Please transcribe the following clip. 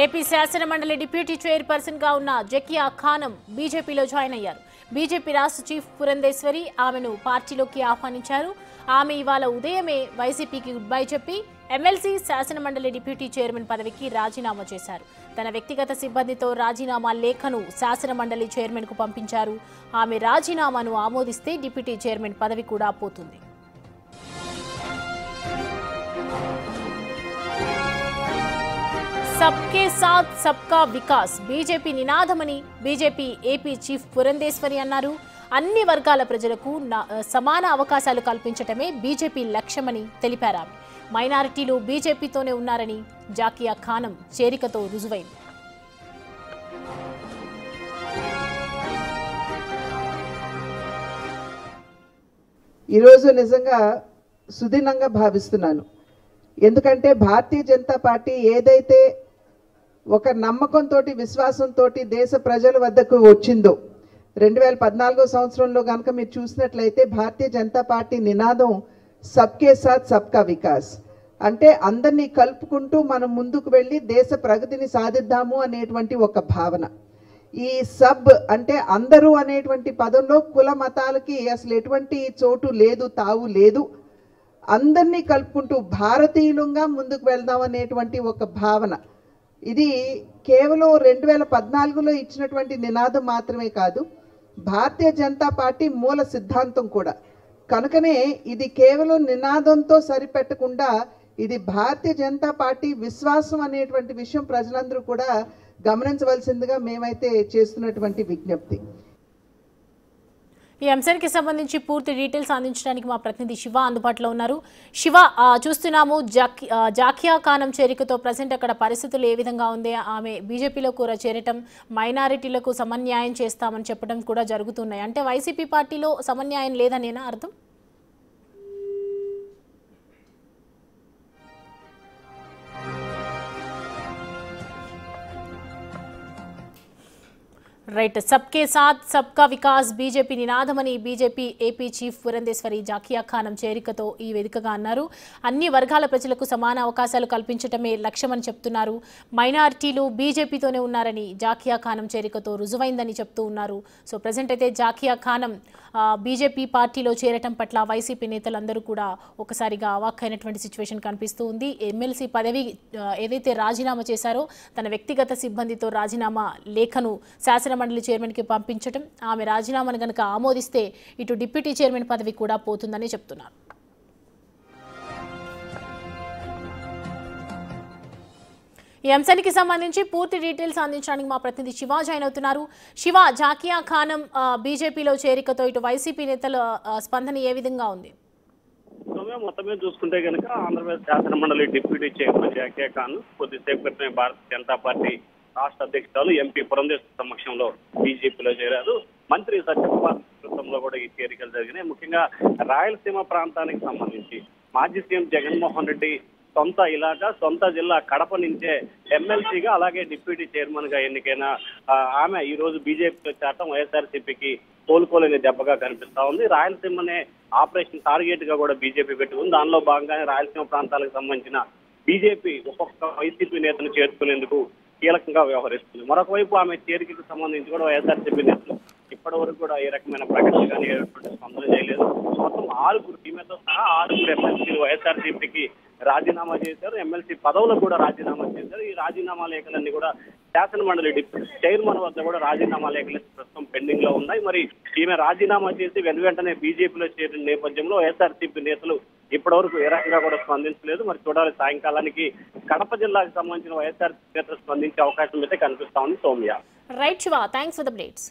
AP శాసనమండలి deputy chairperson గా ఉన్న జకియా ఖానం బీజేపీలో జాయిన్ అయ్యారు. బీజేపీ రాష్ట్ర చీఫ్ పురంధేశ్వరి ఆమెను పార్టీలోకి ఆహ్వానించారు. ఆమె ఇవాళ ఉదయమే వైసీపీకి గుడ్ బై చెప్పి ఎమ్మెల్సీ శాసనమండలి డిప్యూటీ చైర్మన్ పదవికి రాజీనామా చేశారు. తన వ్యక్తిగత సిబ్బందితో రాజీనామా లేఖను శాసనమండలి చైర్మన్ కు పంపించారు. ఆమె రాజీనామాను ఆమోదిస్తే డిప్యూటీ చైర్మన్ పదవి కూడా పోతుంది. सबके साथ सबका विकास बीजेपी నినాదమని బీజేపీ ఏపీ చీఫ్ పురంధేశ్వరి అన్నారు. అన్ని వర్గాల ప్రజలకు సమాన అవకాశాలు కల్పించటమే బీజేపీ లక్ష్యమని తెలిపారు. మైనారిటీలు బీజేపీతోనే ఉన్నారని జాకియా ఖానం చేరికతో రుజువైంది. ఈరోజు నిజంగా సుదినంగా భావిస్తున్నాను. ఎందుకంటే భారతీయ జనతా పార్టీ ఏదైతే ఒక నమ్మకంతో విశ్వాసంతో దేశ ప్రజల వద్దకు వచ్చిందో 2014 సంవత్సరంలో కనుక మీరు చూసినట్లయితే భారతీయ జనతా పార్టీ నినాదం సబ్కే సాత్ సబ్కా వికాస్ అంటే అందరినీ కలుపుకుంటూ మనం ముందుకు వెళ్ళి దేశ ప్రగతిని సాధిద్దాము అనేటువంటి ఒక భావన. ఈ సబ్ అంటే అందరూ అనేటువంటి పదంలో కుల మతాలకి అసలు ఎటువంటి చోటు లేదు, తావు లేదు. అందరినీ కలుపుకుంటూ భారతీయులంగా ముందుకు వెళ్దాం అనేటువంటి ఒక భావన. ఇది కేవలం 2014లో ఇచ్చినటువంటి నినాదం మాత్రమే కాదు, భారతీయ జనతా పార్టీ మూల సిద్ధాంతం కూడా. కనుకనే ఇది కేవలం నినాదంతో సరిపెట్టకుండా ఇది భారతీయ జనతా పార్టీ విశ్వాసం అనేటువంటి విషయం ప్రజలందరూ కూడా గమనించవలసిందిగా మేమైతే చేస్తున్నటువంటి విజ్ఞప్తి. ఈ అంశానికి సంబంధించి పూర్తి డీటెయిల్స్ అందించడానికి మా ప్రతినిధి శివ అందుబాటులో ఉన్నారు. శివ, చూస్తున్నాము జాకియా ఖానం చేరికతో ప్రజెంట్ అక్కడ పరిస్థితులు ఏ విధంగా ఉంది? ఆమె బీజేపీలో కూడా చేరటం, మైనారిటీలకు సమన్యాయం చేస్తామని చెప్పడం కూడా జరుగుతున్నాయి. అంటే వైసీపీ పార్టీలో సమన్యాయం లేదనేనా అర్థం? రైట్, సబ్కే సాత్ సబ్కా వికాస్ బీజేపీ నినాదమని BJP AP chief Purandeswari Zakia Khanam చేరికతో ఈ వేదికగా అన్నారు. అన్ని వర్గాల ప్రజలకు సమాన అవకాశాలు కల్పించటమే లక్ష్యమని చెప్తున్నారు. మైనారిటీలు బీజేపీతోనే ఉన్నారని జాకియా ఖానం చేరికతో రుజువైందని చెప్తూ ఉన్నారు. సో ప్రజెంట్ అయితే జాకియా ఖానం బీజేపీ పార్టీలో చేరటం పట్ల వైసీపీ నేతలందరూ కూడా ఒకసారిగా అవాక్కైనటువంటి సిచ్యువేషన్ కనిపిస్తూ ఉంది. ఎమ్మెల్సీ పదవి ఏదైతే రాజీనామా చేశారో తన వ్యక్తిగత సిబ్బందితో రాజీనామా లేఖను శాసనమండలి చైర్మన్కి పంపించడం, ఆమె రాజీనామాను కనుక ఆమోదిస్తే ఇటు డిప్యూటీ చైర్మన్ పదవి కూడా పోతుందని చెప్తున్నారు. ఈ అంశానికి సంబంధించి పూర్తి డీటెయిల్స్ అందించడానికి మా ప్రతినిధి శివ జాయిన్ అవుతున్నారు. శివ, జాకియా ఖానం బీజేపీలో చేరికతో ఇటు వైసీపీ నేతల స్పందన ఏ విధంగా ఉంది? మొత్తం మీద చూసుకుంటే కనుక ఆంధ్రప్రదేశ్ శాసనమండలి డిప్యూటీ చైర్మన్ జాకియా ఖాన్ కొద్దిసేపు క్రితమే భారతీయ జనతా పార్టీ రాష్ట్ర అధ్యక్షురాలు ఎంపీ పురంధేశ్వరి సమక్షంలో బీజేపీలో చేరారు. మంత్రి సత్యకుమార్ నేతృత్వంలో కూడా ఈ చేరికలు జరిగినాయి. ముఖ్యంగా రాయలసీమ ప్రాంతానికి సంబంధించి మాజీ సీఎం జగన్మోహన్ రెడ్డి సొంత ఇలాకా, సొంత జిల్లా కడప నుంచే ఎమ్మెల్సీగా అలాగే డిప్యూటీ చైర్మన్ గా ఎన్నికైన ఆమె ఈ రోజు బీజేపీలో చేరడం వైఎస్ఆర్సీపీకి కోలుకోలేని దెబ్బగా కనిపిస్తా ఉంది. రాయలసీమనే ఆపరేషన్ టార్గెట్ గా కూడా బీజేపీ పెట్టుకుంది. దానిలో భాగంగానే రాయలసీమ ప్రాంతాలకు సంబంధించిన బీజేపీ ఒక్కొక్క వైసీపీ నేతను చేర్చుకునేందుకు కీలకంగా వ్యవహరిస్తుంది. మరొక వైపు ఆమె చేరికకు సంబంధించి కూడా వైఎస్ఆర్సీపీ నేతలు ఇప్పటి వరకు కూడా ఏ రకమైన ప్రకటన కానీ స్పందన చేయలేదు. మొత్తం 6 ఈమెతో సహా 6 ఎమ్మెల్సీలు వైఎస్ఆర్సీపీకి రాజీనామా చేశారు. ఎమ్మెల్సీ పదవులకు కూడా రాజీనామా చేశారు. ఈ రాజీనామా లేఖలన్నీ కూడా శాసనమండలి డిప్యూటీ చైర్మన్ వద్ద కూడా రాజీనామా లేఖలు ప్రస్తుతం పెండింగ్ లో ఉన్నాయి. మరి ఈమె రాజీనామా చేసి వెంటనే బీజేపీలో చేరిన నేపథ్యంలో వైఎస్ఆర్సీపీ నేతలు ఇప్పటి వరకు ఏ రకంగా కూడా స్పందించలేదు. మరి చూడాలి, సాయంకాలానికి కడప జిల్లాకు సంబంధించిన వైఎస్ఆర్సీపీ నేతలు స్పందించే అవకాశం అయితే కనిపిస్తా ఉంది. Soumya. Right Shiva, thanks for the updates.